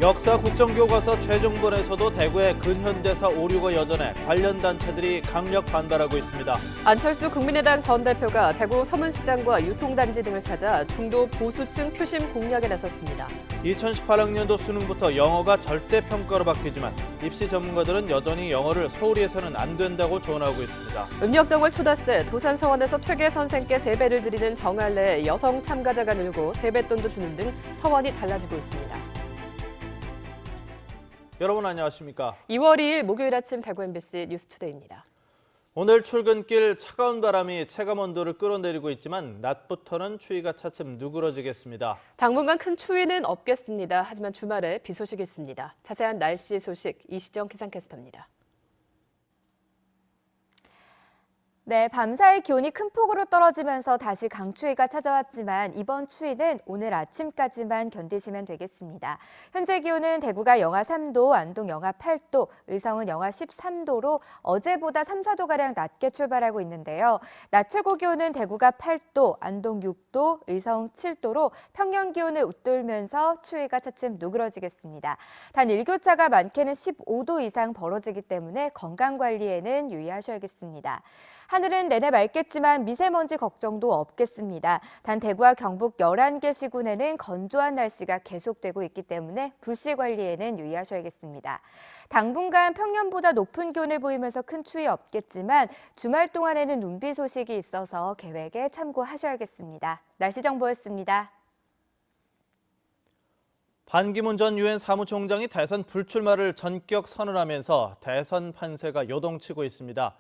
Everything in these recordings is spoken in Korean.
역사 국정교과서 최종본에서도 대구의 근현대사 오류가 여전해 관련 단체들이 강력 반발하고 있습니다. 안철수 국민의당 전 대표가 대구 서문시장과 유통단지 등을 찾아 중도 보수층 표심 공략에 나섰습니다. 2018학년도 수능부터 영어가 절대평가로 바뀌지만 입시 전문가들은 여전히 영어를 소홀히 해서는 안 된다고 조언하고 있습니다. 음력정월 초다새 도산서원에서 퇴계 선생께 세배를 드리는 정할례에 여성 참가자가 늘고 세뱃돈도 주는 등 서원이 달라지고 있습니다. 여러분 안녕하십니까? 2월 2일 목요일 아침 대구 MBC 뉴스투데이입니다. 오늘 출근길 차가운 바람이 체감온도를 끌어내리고 있지만 낮부터는 추위가 차츰 누그러지겠습니다. 당분간 큰 추위는 없겠습니다. 하지만 주말에 비 소식이 있습니다. 자세한 날씨 소식 이시정 기상캐스터입니다. 네, 밤사이 기온이 큰 폭으로 떨어지면서 다시 강추위가 찾아왔지만 이번 추위는 오늘 아침까지만 견디시면 되겠습니다. 현재 기온은 대구가 영하 3도, 안동 영하 8도, 의성은 영하 13도로 어제보다 3, 4도가량 낮게 출발하고 있는데요. 낮 최고 기온은 대구가 8도, 안동 6도, 의성 7도로 평년 기온을 웃돌면서 추위가 차츰 누그러지겠습니다. 단 일교차가 많게는 15도 이상 벌어지기 때문에 건강관리에는 유의하셔야겠습니다. 하늘은 내내 맑겠지만 미세먼지 걱정도 없겠습니다. 단 대구와 경북 11개 시군에는 건조한 날씨가 계속되고 있기 때문에 불씨 관리에는 유의하셔야겠습니다. 당분간 평년보다 높은 기온을 보이면서 큰 추위 없겠지만 주말 동안에는 눈비 소식이 있어서 계획에 참고하셔야겠습니다. 날씨 정보였습니다. 반기문 전 유엔 사무총장이 대선 불출마를 전격 선언하면서 대선 판세가 요동치고 있습니다.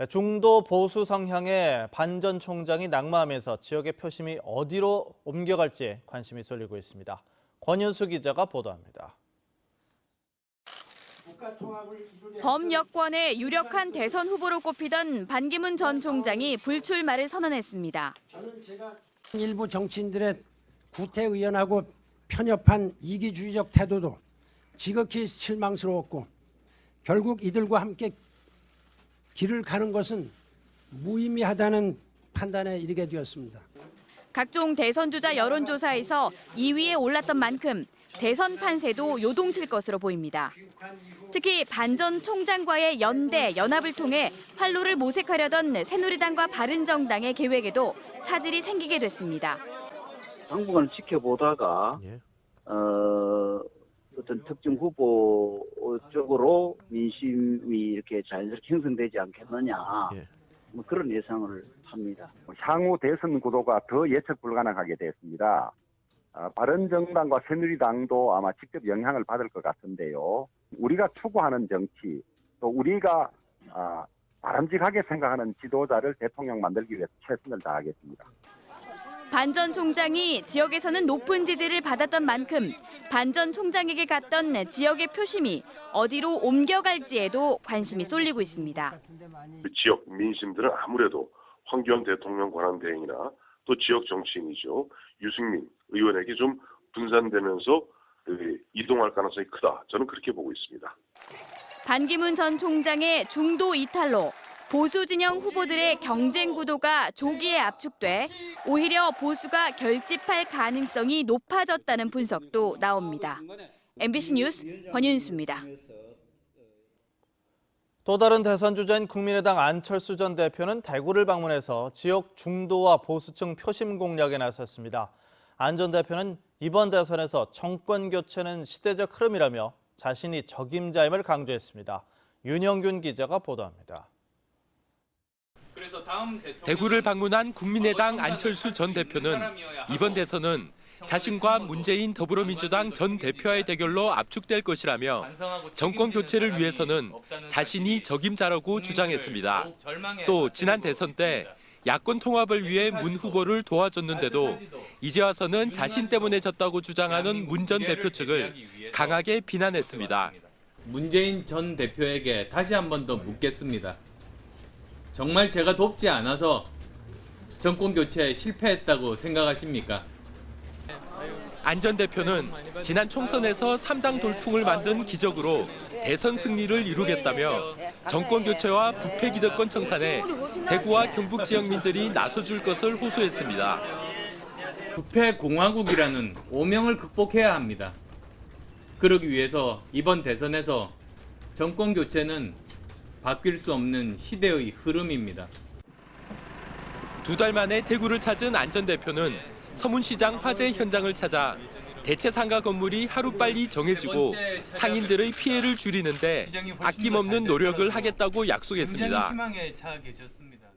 중도 보수 성향의 반 전 총장이 낙마하면서 지역의 표심이 어디로 옮겨갈지 관심이 쏠리고 있습니다. 권윤수 기자가 보도합니다. 범여권의 유력한 대선 후보로 꼽히던 반기문 전 총장이 불출마를 선언했습니다. 일부 정치인들의 구태의연하고 편협한 이기주의적 태도도 지극히 실망스러웠고 결국 이들과 함께 길을 가는 것은 무의미하다는 판단에 이르게 되었습니다. 각종 대선 주자 여론조사에서 2위에 올랐던 만큼 대선 판세도 요동칠 것으로 보입니다. 특히 반 전 총장과의 연대, 연합을 통해 활로를 모색하려던 새누리당과 바른정당의 계획에도 차질이 생기게 됐습니다. 당분간 지켜보다가 어떤 특정 후보 쪽으로 민심이 이렇게 자연스럽게 형성되지 않겠느냐 뭐 그런 예상을 합니다. 향후 대선 구도가 더 예측 불가능하게 됐습니다. 바른정당과 새누리당도 아마 직접 영향을 받을 것 같은데요. 우리가 추구하는 정치, 또 우리가 바람직하게 생각하는 지도자를 대통령 만들기 위해서 최선을 다하겠습니다. 반 전 총장이 지역에서는 높은 지지를 받았던 만큼 반 전 총장에게 갔던 지역의 표심이 어디로 옮겨갈지에도 관심이 쏠리고 있습니다. 지역 민심들은 아무래도 황교안 대통령 권한 대행이나 또 지역 정치인이죠. 유승민 의원에게 좀 분산되면서 이동할 가능성이 크다. 저는 그렇게 보고 있습니다. 반기문 전 총장의 중도 이탈로 보수 진영 후보들의 경쟁 구도가 조기에 압축돼 오히려 보수가 결집할 가능성이 높아졌다는 분석도 나옵니다. MBC 뉴스 권윤수입니다. 또 다른 대선 주자인 국민의당 안철수 전 대표는 대구를 방문해서 지역 중도와 보수층 표심 공략에 나섰습니다. 안 전 대표는 이번 대선에서 정권 교체는 시대적 흐름이라며 자신이 적임자임을 강조했습니다. 윤영균 기자가 보도합니다. 대구를 방문한 국민의당 안철수 전 대표는 이번 대선은 자신과 문재인 더불어민주당 전 대표와의 대결로 압축될 것이라며 정권 교체를 위해서는 자신이 적임자라고 주장했습니다. 또 지난 대선 때 야권 통합을 위해 문 후보를 도와줬는데도 이제 와서는 자신 때문에 졌다고 주장하는 문 전 대표 측을 강하게 비난했습니다. 문재인 전 대표에게 다시 한 번 더 묻겠습니다. 정말 제가 돕지 않아서 정권 교체에 실패했다고 생각하십니까? 안 전 대표는 지난 총선에서 3당 돌풍을 만든 기적으로 대선 승리를 이루겠다며 정권 교체와 부패 기득권 청산에 대구와 경북 지역민들이 나서줄 것을 호소했습니다. 부패 공화국이라는 오명을 극복해야 합니다. 그러기 위해서 이번 대선에서 정권 교체는 바뀔 수 없는 시대의 흐름입니다. 2달 만에 대구를 찾은 안 전 대표는 서문시장 화재 현장을 찾아 대체 상가 건물이 하루빨리 정해지고 상인들의 피해를 줄이는데 아낌없는 노력을 하겠다고 약속했습니다. 희망에 차 계셨습니다.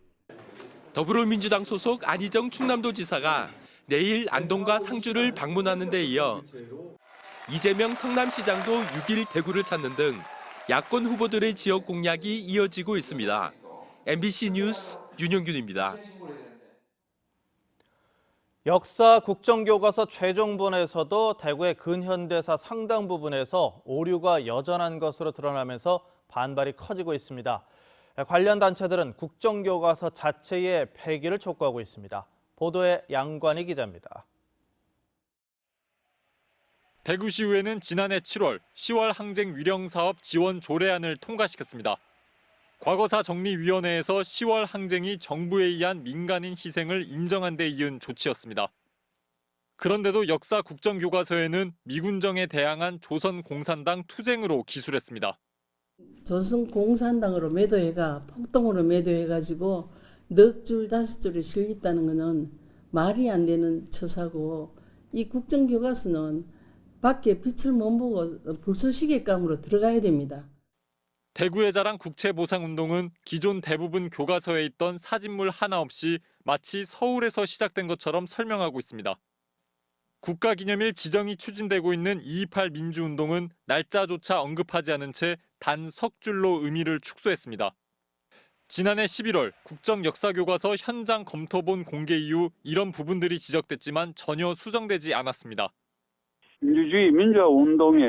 더불어민주당 소속 안희정 충남도지사가 내일 안동과 상주를 방문하는 데 이어 이재명 성남시장도 6일 대구를 찾는 등 야권 후보들의 지역 공략이 이어지고 있습니다. MBC 뉴스 윤영균입니다. 역사 국정교과서 최종본에서도 대구의 근현대사 상당 부분에서 오류가 여전한 것으로 드러나면서 반발이 커지고 있습니다. 관련 단체들은 국정교과서 자체의 폐기를 촉구하고 있습니다. 보도에 양관희 기자입니다. 대구시의회는 지난해 7월 10월 항쟁 위령 사업 지원 조례안을 통과시켰습니다. 과거사 정리위원회에서 10월 항쟁이 정부에 의한 민간인 희생을 인정한 데 이은 조치였습니다. 그런데도 역사 국정교과서에는 미군정에 대항한 조선공산당 투쟁으로 기술했습니다. 조선공산당으로 매도해가 폭동으로 매도해가지고 넉 줄, 5줄을 실렸다는 것은 말이 안 되는 처사고, 이 국정교과서는 밖에 빛을 못 보고 불쏘시개감으로 들어가야 됩니다. 대구의 자랑 국채보상운동은 기존 대부분 교과서에 있던 사진물 하나 없이 마치 서울에서 시작된 것처럼 설명하고 있습니다. 국가기념일 지정이 추진되고 있는 2.28 민주운동은 날짜조차 언급하지 않은 채 단 석 줄로 의미를 축소했습니다. 지난해 11월 국정역사교과서 현장 검토본 공개 이후 이런 부분들이 지적됐지만 전혀 수정되지 않았습니다. 민주주의 민주화운동에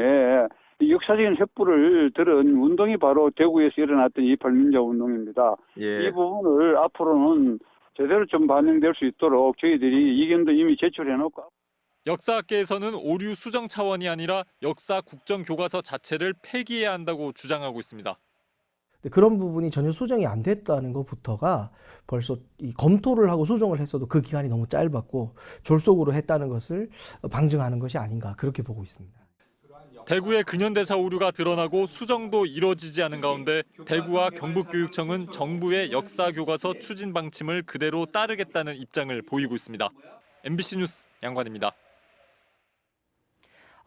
역사적인 횃불을 들은 운동이 바로 대구에서 일어났던 2.28 민주화운동입니다. 이 부분을 앞으로는 제대로 좀 반영될 수 있도록 저희들이 이견도 이미 제출해놓고. 역사학계에서는 오류 수정 차원이 아니라 역사 국정교과서 자체를 폐기해야 한다고 주장하고 있습니다. 그런 부분이 전혀 수정이 안 됐다는 것부터가 벌써 이 검토를 하고 수정을 했어도 그 기간이 너무 짧았고 졸속으로 했다는 것을 방증하는 것이 아닌가 그렇게 보고 있습니다. 대구의 근현대사 오류가 드러나고 수정도 이뤄지지 않은 가운데 대구와 경북교육청은 정부의 역사교과서 추진 방침을 그대로 따르겠다는 입장을 보이고 있습니다. MBC 뉴스 양관입니다.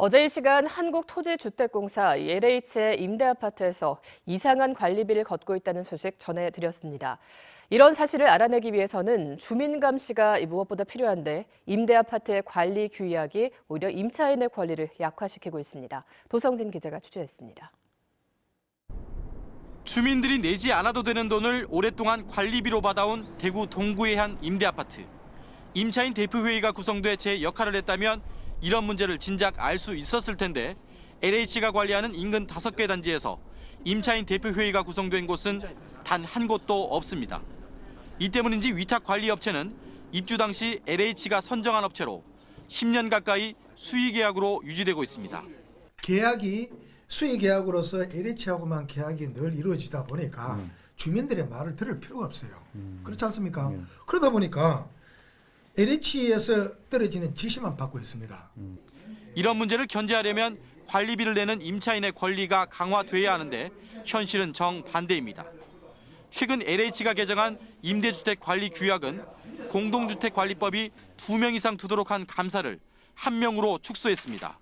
어제 이 시간 한국토지주택공사 LH의 임대아파트에서 이상한 관리비를 걷고 있다는 소식 전해드렸습니다. 이런 사실을 알아내기 위해서는 주민 감시가 무엇보다 필요한데 임대아파트의 관리 규약이 오히려 임차인의 권리를 약화시키고 있습니다. 도성진 기자가 취재했습니다. 주민들이 내지 않아도 되는 돈을 오랫동안 관리비로 받아온 대구 동구의 한 임대아파트. 임차인 대표회의가 구성돼 제 역할을 했다면 이런 문제를 진작 알 수 있었을 텐데 LH가 관리하는 인근 5개 단지에서 임차인 대표회의가 구성된 곳은 단 한 곳도 없습니다. 이 때문인지 위탁관리업체는 입주 당시 LH가 선정한 업체로 10년 가까이 수의계약으로 유지되고 있습니다. 계약이 수의계약으로서 LH하고만 계약이 늘 이루어지다 보니까 주민들의 말을 들을 필요가 없어요. 그렇지 않습니까? 그러다 보니까 LH에서 떨어지는 지시만 받고 있습니다. 이런 문제를 견제하려면 관리비를 내는 임차인의 권리가 강화돼야 하는데 현실은 정반대입니다. 최근 LH가 개정한 임대주택 관리 규약은 공동주택관리법이 2명 이상 두도록 한 감사를 1명으로 축소했습니다.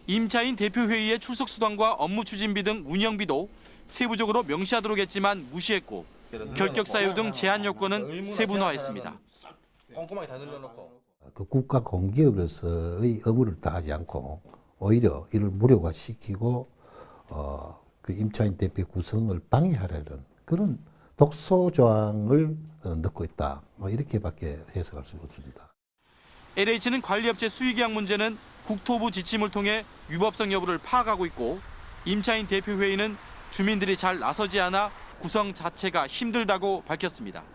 임차인 대표회의의 출석 수당과 업무 추진비 등 운영비도 세부적으로 명시하도록 했지만 무시했고 결격 사유 등 제한 요건은 세분화했습니다. 꼼꼼하게 다 늘려놓고. 그 국가 공기업으로서의 의무를 다하지 않고 오히려 이를 무력화시키고 그 임차인 대표 구성을 방해하려는 그런 독소 조항을 넣고 있다. 이렇게밖에 해석할 수가 없습니다. LH는 관리업체 수의계약 문제는 국토부 지침을 통해 위법성 여부를 파악하고 있고 임차인 대표회의는 주민들이 잘 나서지 않아 구성 자체가 힘들다고 밝혔습니다.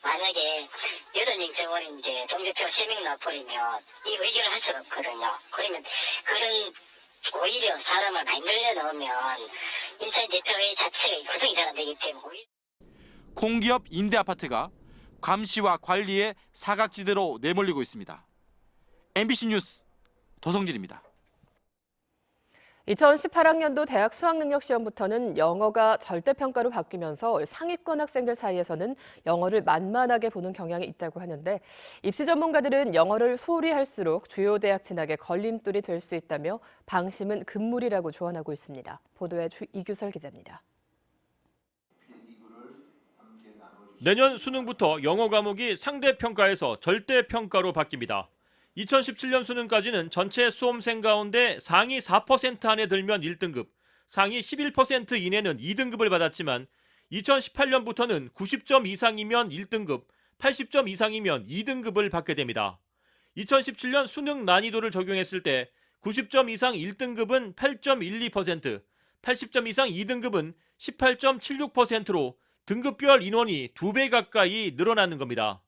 만약에 8명 이제 동대표 3명 나버리면 이 의결을 할 수가 없거든요. 그러면 그런 오히려 사람을 많이 늘려놓으면 임차인 대표회의 자체가 구성이 잘 안 되기 때문에 공기업 임대아파트가 감시와 관리에 사각지대로 내몰리고 있습니다. MBC 뉴스 도성진입니다. 2018학년도 대학 수학능력시험부터는 영어가 절대평가로 바뀌면서 상위권 학생들 사이에서는 영어를 만만하게 보는 경향이 있다고 하는데 입시 전문가들은 영어를 소홀히 할수록 주요 대학 진학에 걸림돌이 될 수 있다며 방심은 금물이라고 조언하고 있습니다. 보도에 이규설 기자입니다. 내년 수능부터 영어 과목이 상대평가에서 절대평가로 바뀝니다. 2017년 수능까지는 전체 수험생 가운데 상위 4% 안에 들면 1등급, 상위 11% 이내는 2등급을 받았지만 2018년부터는 90점 이상이면 1등급, 80점 이상이면 2등급을 받게 됩니다. 2017년 수능 난이도를 적용했을 때 90점 이상 1등급은 8.12%, 80점 이상 2등급은 18.76%로 등급별 인원이 2배 가까이 늘어나는 겁니다.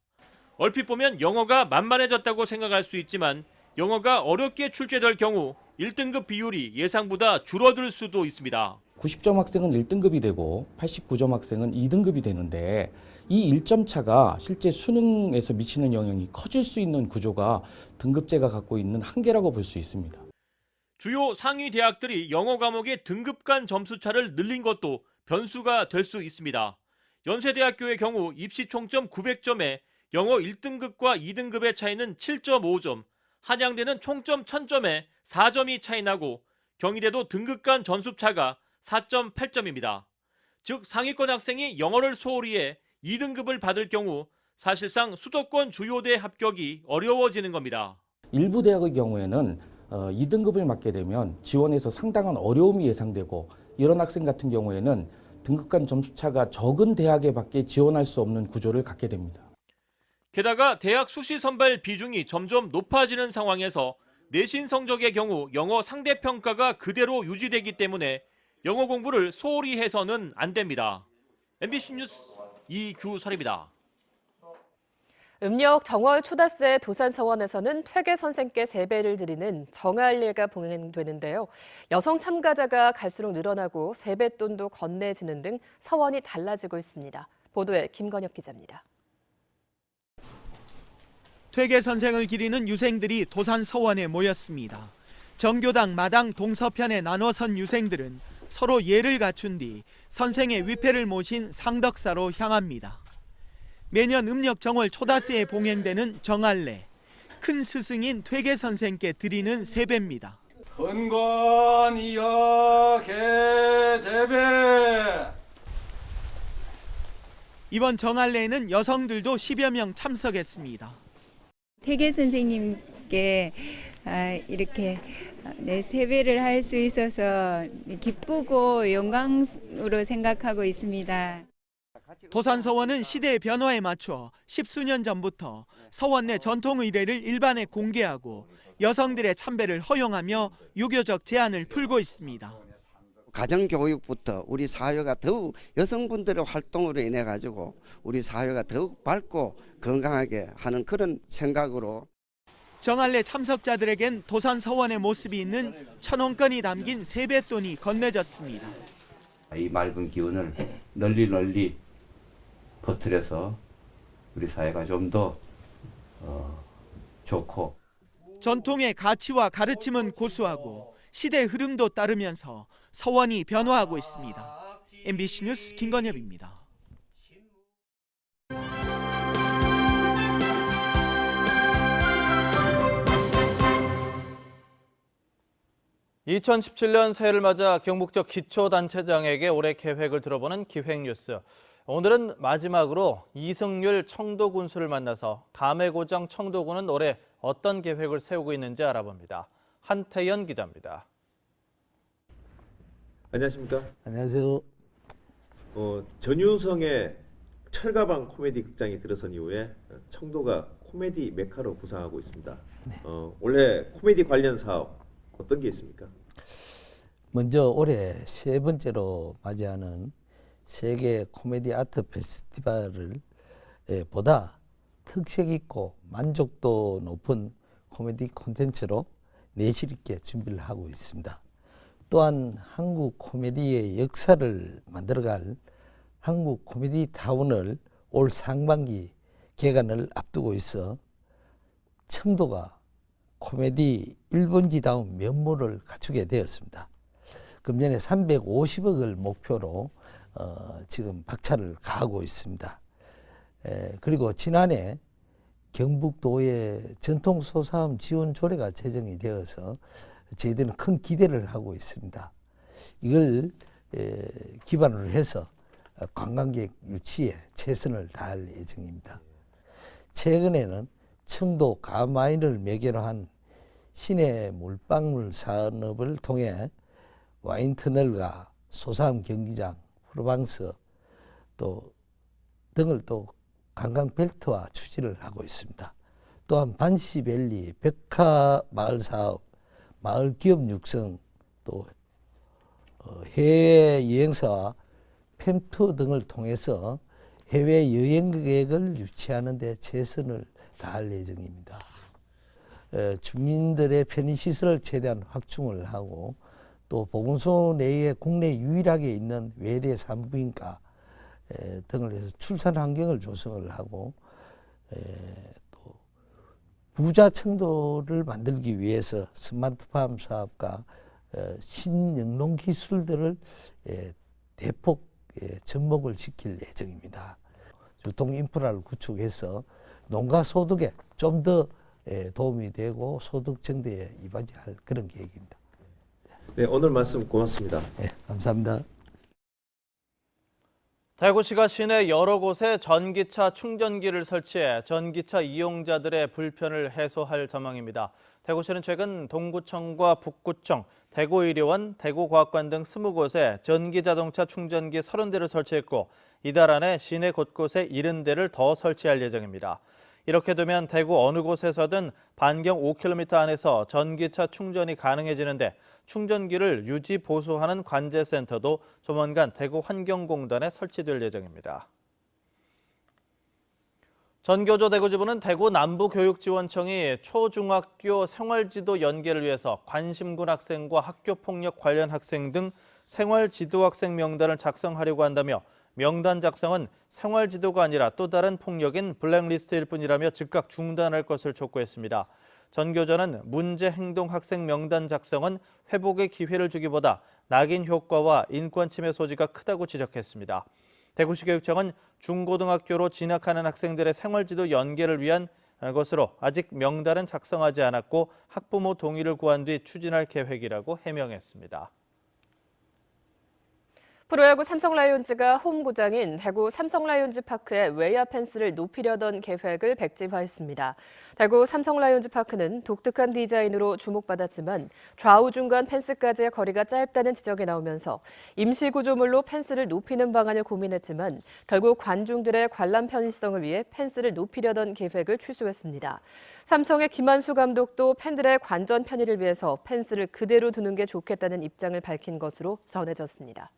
얼핏 보면 영어가 만만해졌다고 생각할 수 있지만 영어가 어렵게 출제될 경우 1등급 비율이 예상보다 줄어들 수도 있습니다. 90점 학생은 1등급이 되고 89점 학생은 2등급이 되는데 이 1점 차가 실제 수능에서 미치는 영향이 커질 수 있는 구조가 등급제가 갖고 있는 한계라고 볼 수 있습니다. 주요 상위 대학들이 영어 과목의 등급 간 점수 차를 늘린 것도 변수가 될 수 있습니다. 연세대학교의 경우 입시 총점 900점에 영어 1등급과 2등급의 차이는 7.5점, 한양대는 총점 1000점에 4점이 차이 나고 경희대도 등급 간 점수차가 4.8점입니다. 즉 상위권 학생이 영어를 소홀히 해 2등급을 받을 경우 사실상 수도권 주요대 합격이 어려워지는 겁니다. 일부 대학의 경우에는 2등급을 맞게 되면 지원에서 상당한 어려움이 예상되고 이런 학생 같은 경우에는 등급 간 점수차가 적은 대학에밖에 지원할 수 없는 구조를 갖게 됩니다. 게다가 대학 수시 선발 비중이 점점 높아지는 상황에서 내신 성적의 경우 영어 상대평가가 그대로 유지되기 때문에 영어 공부를 소홀히 해서는 안 됩니다. MBC 뉴스 이규설입니다. 음력 정월 초다새 도산서원에서는 퇴계 선생께 세배를 드리는 정할례가 봉행되는데요. 여성 참가자가 갈수록 늘어나고 세뱃돈도 건네지는 등 서원이 달라지고 있습니다. 보도에 김건엽 기자입니다. 퇴계 선생을 기리는 유생들이 도산 서원에 모였습니다. 정교당 마당 동서편에 나눠선 유생들은 서로 예를 갖춘 뒤 선생의 위패를 모신 상덕사로 향합니다. 매년 음력 정월 초다새에 봉행되는 정할례, 큰 스승인 퇴계 선생께 드리는 세배입니다. 건관이여 개제배. 이번 정할례에는 여성들도 10여 명 참석했습니다. 퇴계 선생님께 이렇게 세배를 할 수 있어서 기쁘고 영광으로 생각하고 있습니다. 도산서원은 시대의 변화에 맞춰 10수년 전부터 서원 내 전통 의례를 일반에 공개하고 여성들의 참배를 허용하며 유교적 제한을 풀고 있습니다. 가정교육부터 우리 사회가 더욱 여성분들의 활동으로 인해 가지고 우리 사회가 더욱 밝고 건강하게 하는 그런 생각으로 정할례 참석자들에겐 도산서원의 모습이 있는 1,000원권이 담긴 세뱃돈이 건네졌습니다. 이 맑은 기운을 널리 퍼뜨려서 우리 사회가 좀 더 좋고 전통의 가치와 가르침은 고수하고 시대 흐름도 따르면서 서원이 변화하고 있습니다. MBC 뉴스 김건엽입니다. (2017년) 새해를 맞아 경북적 기초단체장에게 올해 계획을 들어보는 기획뉴스. 오늘은 마지막으로 이승률 청도군수를 만나서 감회고장 청도군은 올해 어떤 계획을 세우고 있는지 알아봅니다. 한태연 기자입니다. 안녕하십니까? 안녕하세요. 전유성의 철가방 코미디 극장이 들어선 이후에 청도가 코미디 메카로 부상하고 있습니다. 네. 올해 코미디 관련 사업 어떤 게 있습니까? 먼저 올해 세 번째로 맞이하는 세계 코미디 아트 페스티벌을 보다 특색 있고 만족도 높은 코미디 콘텐츠로 내실 있게 준비를 하고 있습니다. 또한 한국 코미디의 역사를 만들어갈 한국 코미디 타운을 올 상반기 개관을 앞두고 있어 청도가 코미디 일본지다운 면모를 갖추게 되었습니다. 금년에 350억을 목표로 지금 박차를 가하고 있습니다. 그리고 지난해 경북도의 전통소사업 지원 조례가 제정이 되어서 저희들은 큰 기대를 하고 있습니다. 이걸 기반으로 해서 관광객 유치에 최선을 다할 예정입니다. 최근에는 청도 가마인을 매개로 한 시내 물방울 산업을 통해 와인 터널과 소사암 경기장, 프로방스 등을 관광 벨트화 추진을 하고 있습니다. 또한 반시밸리, 백화 마을 사업, 마을 기업 육성, 해외 여행사와 팸투 등을 통해서 해외 여행객을 유치하는 데 최선을 다할 예정입니다. 주민들의 편의시설을 최대한 확충을 하고 또 보건소 내에 국내 유일하게 있는 외래 산부인과 등을 해서 출산 환경을 조성을 하고 또 부자 청도를 만들기 위해서 스마트팜 사업과 신영농 기술들을 대폭 접목을 시킬 예정입니다. 유통 인프라를 구축해서 농가 소득에 좀 더 도움이 되고 소득 증대에 이바지할 그런 계획입니다. 네, 오늘 말씀 고맙습니다. 네, 감사합니다. 대구시가 시내 여러 곳에 전기차 충전기를 설치해 전기차 이용자들의 불편을 해소할 전망입니다. 대구시는 최근 동구청과 북구청, 대구의료원, 대구과학관 등 20곳에 전기자동차 충전기 30대를 설치했고 이달 안에 시내 곳곳에 70대를 더 설치할 예정입니다. 이렇게 되면 대구 어느 곳에서든 반경 5km 안에서 전기차 충전이 가능해지는데 충전기를 유지 보수하는 관제센터도 조만간 대구 환경공단에 설치될 예정입니다. 전교조 대구지부는 대구 남부교육지원청이 초중학교 생활지도 연계를 위해서 관심군 학생과 학교폭력 관련 학생 등 생활지도 학생 명단을 작성하려고 한다며 명단 작성은 생활지도가 아니라 또 다른 폭력인 블랙리스트일 뿐이라며 즉각 중단할 것을 촉구했습니다. 전교조는 문제행동 학생 명단 작성은 회복의 기회를 주기보다 낙인 효과와 인권 침해 소지가 크다고 지적했습니다. 대구시 교육청은 중고등학교로 진학하는 학생들의 생활지도 연계를 위한 것으로 아직 명단은 작성하지 않았고 학부모 동의를 구한 뒤 추진할 계획이라고 해명했습니다. 프로야구 삼성라이온즈가 홈구장인 대구 삼성라이온즈 파크의 외야 펜스를 높이려던 계획을 백지화했습니다. 대구 삼성라이온즈 파크는 독특한 디자인으로 주목받았지만 좌우 중간 펜스까지의 거리가 짧다는 지적이 나오면서 임시 구조물로 펜스를 높이는 방안을 고민했지만 결국 관중들의 관람 편의성을 위해 펜스를 높이려던 계획을 취소했습니다. 삼성의 김한수 감독도 팬들의 관전 편의를 위해서 펜스를 그대로 두는 게 좋겠다는 입장을 밝힌 것으로 전해졌습니다.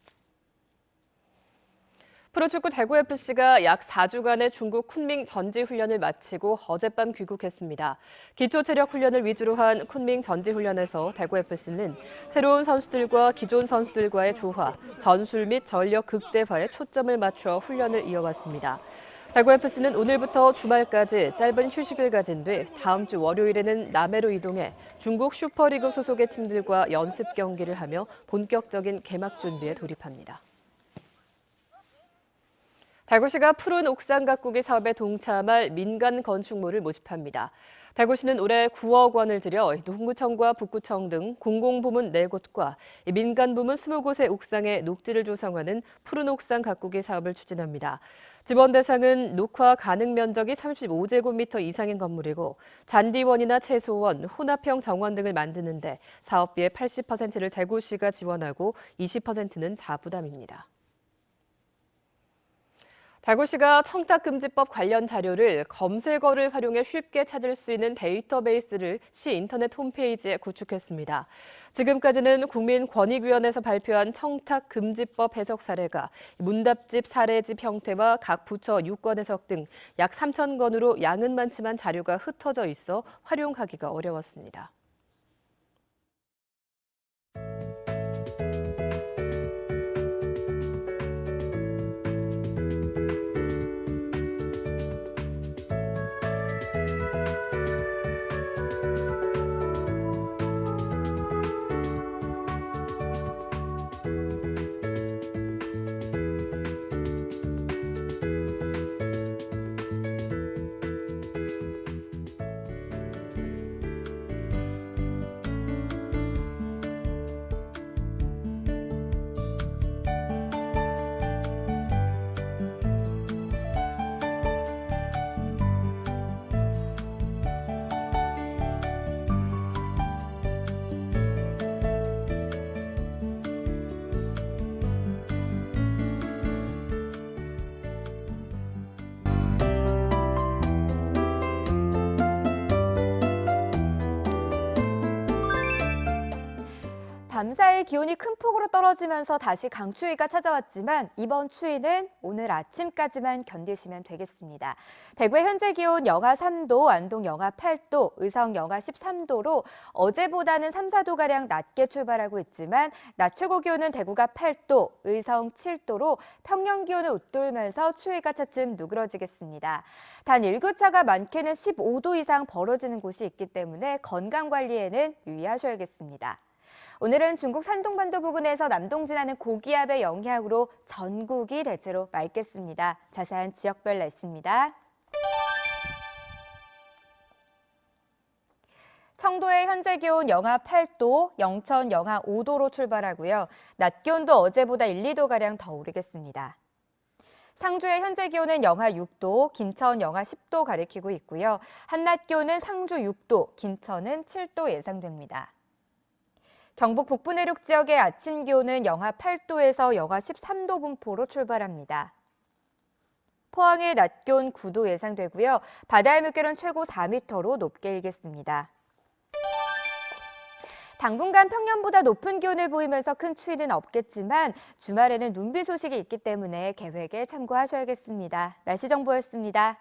프로축구 대구FC가 약 4주간의 중국 쿤밍 전지훈련을 마치고 어젯밤 귀국했습니다. 기초체력 훈련을 위주로 한 쿤밍 전지훈련에서 대구FC는 새로운 선수들과 기존 선수들과의 조화, 전술 및 전력 극대화에 초점을 맞춰 훈련을 이어왔습니다. 대구FC는 오늘부터 주말까지 짧은 휴식을 가진 뒤 다음 주 월요일에는 남해로 이동해 중국 슈퍼리그 소속의 팀들과 연습 경기를 하며 본격적인 개막 준비에 돌입합니다. 대구시가 푸른 옥상 가꾸기 사업에 동참할 민간 건축물을 모집합니다. 대구시는 올해 9억 원을 들여 동구청과 북구청 등 공공부문 4곳과 민간부문 20곳의 옥상에 녹지를 조성하는 푸른 옥상 가꾸기 사업을 추진합니다. 지원 대상은 녹화 가능 면적이 35제곱미터 이상인 건물이고 잔디원이나 채소원, 혼합형 정원 등을 만드는데 사업비의 80%를 대구시가 지원하고 20%는 자부담입니다. 대구시가 청탁금지법 관련 자료를 검색어를 활용해 쉽게 찾을 수 있는 데이터베이스를 시 인터넷 홈페이지에 구축했습니다. 지금까지는 국민권익위원회에서 발표한 청탁금지법 해석 사례가 문답집 사례집 형태와 각 부처 유권 해석 등 약 3,000건으로 양은 많지만 자료가 흩어져 있어 활용하기가 어려웠습니다. 밤사이 기온이 큰 폭으로 떨어지면서 다시 강추위가 찾아왔지만 이번 추위는 오늘 아침까지만 견디시면 되겠습니다. 대구의 현재 기온 영하 3도, 안동 영하 8도, 의성 영하 13도로 어제보다는 3, 4도가량 낮게 출발하고 있지만 낮 최고 기온은 대구가 8도, 의성 7도로 평년 기온을 웃돌면서 추위가 차츰 누그러지겠습니다. 단 일교차가 많게는 15도 이상 벌어지는 곳이 있기 때문에 건강관리에는 유의하셔야겠습니다. 오늘은 중국 산동반도 부근에서 남동진하는 고기압의 영향으로 전국이 대체로 맑겠습니다. 자세한 지역별 날씨입니다. 청도의 현재 기온 영하 8도, 영천 영하 5도로 출발하고요. 낮 기온도 어제보다 1, 2도가량 더 오르겠습니다. 상주의 현재 기온은 영하 6도, 김천 영하 10도 가리키고 있고요. 한낮 기온은 상주 6도, 김천은 7도 예상됩니다. 경북 북부 내륙 지역의 아침 기온은 영하 8도에서 영하 13도 분포로 출발합니다. 포항의 낮 기온 9도 예상되고요. 바다의 물결은 최고 4m로 높게 일겠습니다. 당분간 평년보다 높은 기온을 보이면서 큰 추위는 없겠지만 주말에는 눈비 소식이 있기 때문에 계획에 참고하셔야겠습니다. 날씨 정보였습니다.